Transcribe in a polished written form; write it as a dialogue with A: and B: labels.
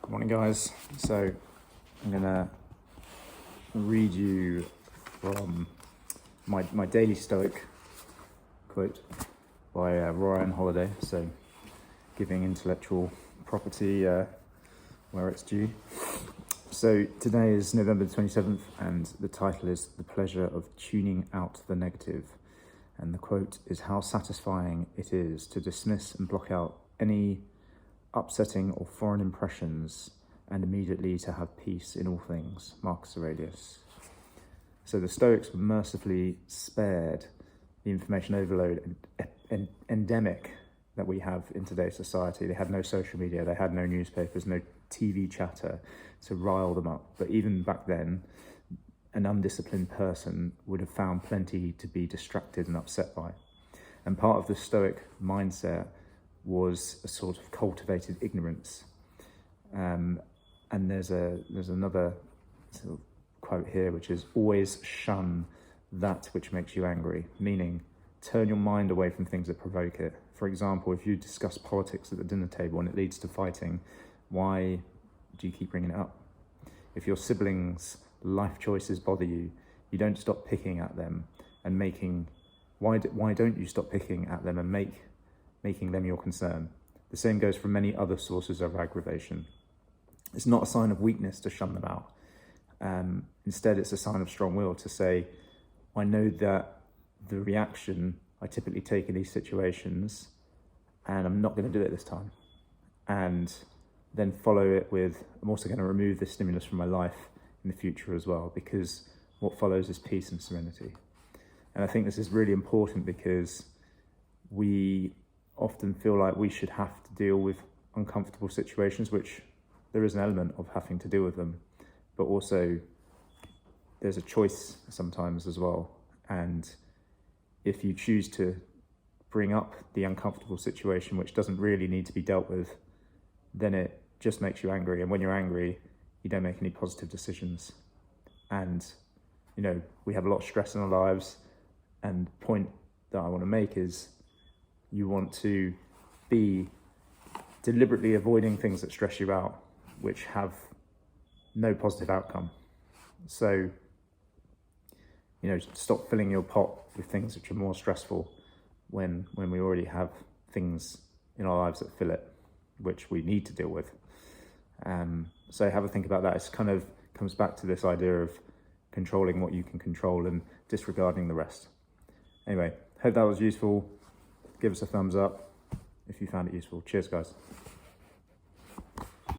A: Good morning, guys. So I'm gonna read you from my daily Stoic quote by Ryan Holiday. So giving intellectual property where it's due. So today is November the 27th, and the title is "The Pleasure of Tuning Out the Negative." And the quote is, "How satisfying it is to dismiss and block out any upsetting or foreign impressions, and immediately to have peace in all things." Marcus Aurelius. So the Stoics were mercifully spared the information overload and endemic that we have in today's society. They had no social media, they had no newspapers, no TV chatter to rile them up. But even back then, an undisciplined person would have found plenty to be distracted and upset by. And part of the Stoic mindset was a sort of cultivated ignorance. And there's another sort of quote here, which is, "Always shun that which makes you angry," meaning turn your mind away from things that provoke it. For example, if you discuss politics at the dinner table and it leads to fighting, why do you keep bringing it up? If your siblings' life choices bother you, you don't stop picking at them and why don't you stop picking at them and making them your concern? The same goes for many other sources of aggravation. It's not a sign of weakness to shun them out. Instead, it's a sign of strong will to say, I know that the reaction I typically take in these situations, and I'm not going to do it this time. And then follow it with, I'm also going to remove this stimulus from my life in the future as well, because what follows is peace and serenity. And I think this is really important because we often feel like we should have to deal with uncomfortable situations, which there is an element of having to deal with them, but also there's a choice sometimes as well. And if you choose to bring up the uncomfortable situation, which doesn't really need to be dealt with, then it just makes you angry. And when you're angry, you don't make any positive decisions. And, we have a lot of stress in our lives. And the point that I want to make is you want to be deliberately avoiding things that stress you out, which have no positive outcome. So, stop filling your pot with things which are more stressful when we already have things in our lives that fill it, which we need to deal with. So have a think about that. It kind of comes back to this idea of controlling what you can control and disregarding the rest. Anyway, hope that was useful. Give us a thumbs up if you found it useful. Cheers, guys.